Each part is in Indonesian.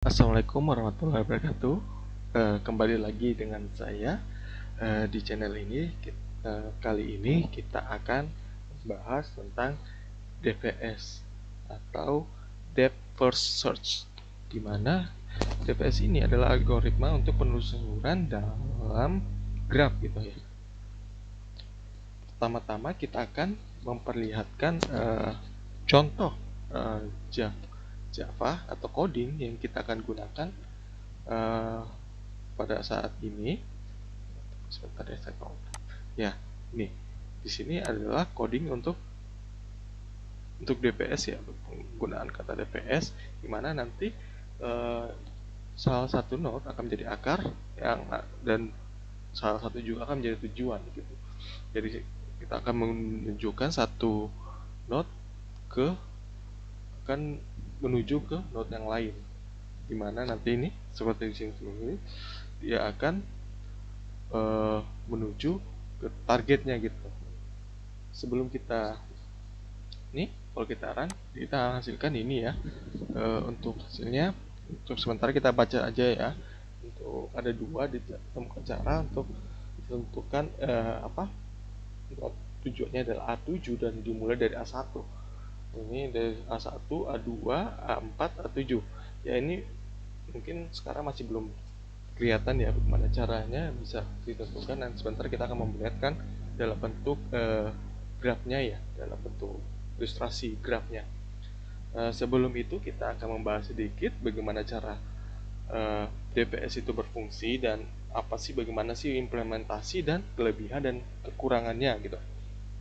Assalamualaikum warahmatullahi wabarakatuh. Kembali lagi dengan saya di channel ini. Kali ini kita akan membahas tentang DPS atau Depth First Search, di mana DPS ini adalah algoritma untuk penelusuran dalam graf gitu ya. Pertama-tama kita akan memperlihatkan contoh Java atau coding yang kita akan gunakan pada saat ini. Sebentar ya, saya tahu. Ya, ini di sini adalah coding untuk DPS ya, penggunaan kata DPS, di mana nanti salah satu node akan menjadi akar dan salah satu juga akan menjadi tujuan gitu. Jadi kita akan menunjukkan satu node akan menuju ke node yang lain, dimana nanti ini seperti di sini dia akan menuju ke targetnya gitu. Sebelum kita kalau kita run, kita hasilkan ini ya. Untuk hasilnya, untuk sementara kita baca aja ya. Untuk ada dua, ditemukan cara untuk ditentukan tujuannya adalah A7 dan dimulai dari A1. Ini dari A1, A2, A4, A7. Ya, ini mungkin sekarang masih belum kelihatan ya bagaimana caranya bisa ditentukan, dan sebentar kita akan memperlihatkan dalam bentuk grafnya ya, dalam bentuk ilustrasi grafnya. Sebelum itu kita akan membahas sedikit bagaimana cara DPS itu berfungsi dan bagaimana sih implementasi dan kelebihan dan kekurangannya gitu.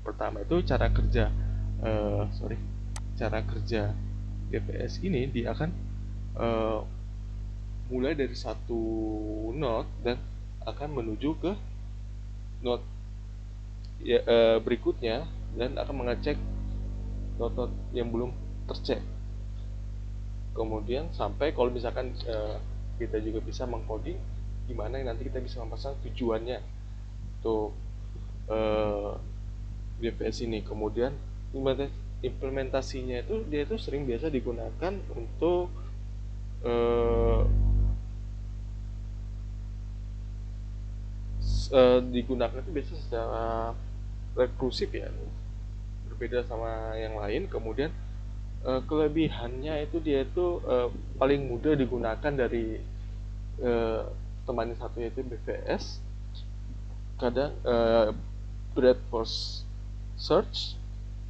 Pertama itu cara kerja DPS ini, dia akan mulai dari satu node dan akan menuju ke node berikutnya dan akan mengecek node yang belum tercek. Kemudian sampai kalau misalkan kita juga bisa mengcoding gimana nanti kita bisa memasang tujuannya untuk DPS ini. Kemudian implementasinya itu dia itu sering biasa digunakan untuk digunakan itu biasa secara rekursif ya, berbeda sama yang lain. Kemudian kelebihannya itu dia itu paling mudah digunakan dari temannya satu, yaitu BVS. Kadang breadth first search,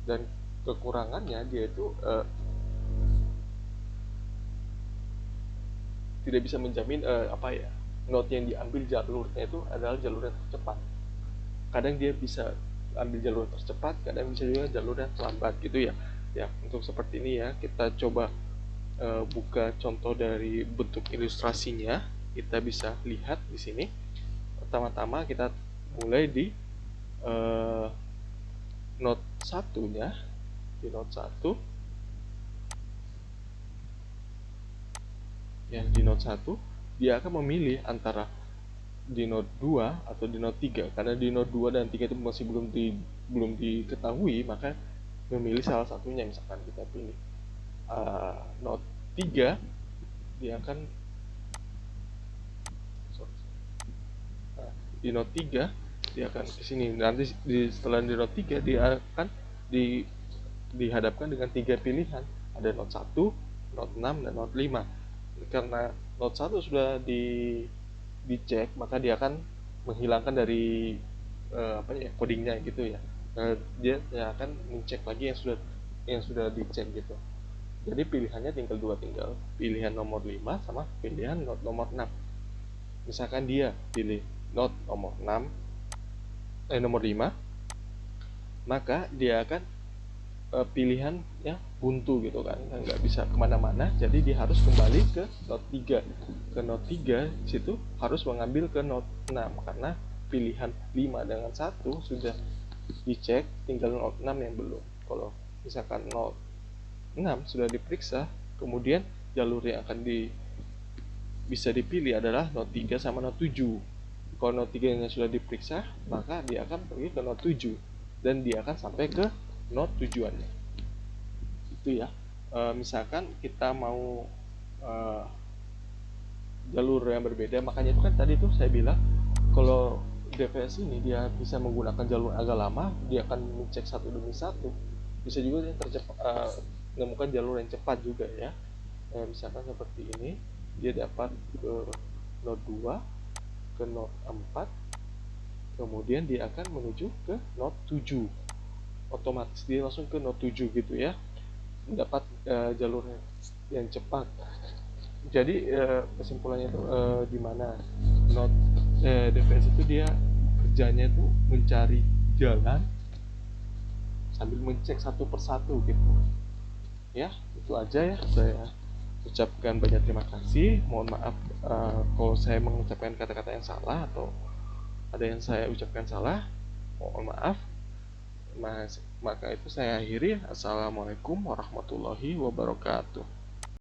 dan kekurangannya dia itu tidak bisa menjamin node yang diambil jalurnya itu adalah jalur yang tercepat. Kadang dia bisa ambil jalur tercepat, kadang bisa juga jalur yang terlambat gitu ya. Ya, untuk seperti ini ya, kita coba buka contoh dari bentuk ilustrasinya. Kita bisa lihat di sini. Pertama-tama kita mulai di node satunya. Di node 1 ya, di node 1 dia akan memilih antara di node 2 atau di node 3. Karena di node 2 dan 3 itu masih belum diketahui, maka memilih salah satunya. Misalkan kita pilih node 3, dia akan di node 3 dia akan ke sini. Nanti setelah di node 3 dia akan dihadapkan dengan 3 pilihan. Ada node 1, node 6, dan node 5. Karena node 1 sudah dicek, maka dia akan menghilangkan dari codingnya gitu ya. Dia akan mencek lagi yang sudah dicek gitu. Jadi pilihannya tinggal pilihan nomor 5 sama pilihan node nomor 6. Misalkan dia pilih node nomor 5, maka dia akan pilihannya buntu gitu kan, nggak bisa kemana-mana. Jadi dia harus kembali ke node 3. Ke node 3 situ harus mengambil ke node 6, karena pilihan 5 dengan 1 sudah dicek, tinggal node 6 yang belum. Kalau misalkan node 6 sudah diperiksa, kemudian jalur yang akan bisa dipilih adalah node 3 sama node 7. Kalau node 3 nya sudah diperiksa, maka dia akan pergi ke node 7 dan dia akan sampai ke node tujuannya. Itu ya. Misalkan kita mau jalur yang berbeda. Makanya itu kan tadi tuh saya bilang kalau DVS ini dia bisa menggunakan jalur agak lama, dia akan mengecek satu demi satu. Bisa juga dia menemukan jalur yang cepat juga ya. Misalkan seperti ini, dia dapat ke node 2, ke node 4, kemudian dia akan menuju ke node 7. Otomatis dia langsung ke node 7 gitu ya, mendapat jalur yang cepat. Jadi kesimpulannya itu di mana node DVS itu dia kerjanya itu mencari jalan sambil mencek satu persatu gitu ya. Itu aja ya, saya ucapkan banyak terima kasih. Mohon maaf kalau saya mengucapkan kata-kata yang salah atau ada yang saya ucapkan salah, mohon maaf. Maka itu saya akhiri. Assalamualaikum warahmatullahi wabarakatuh.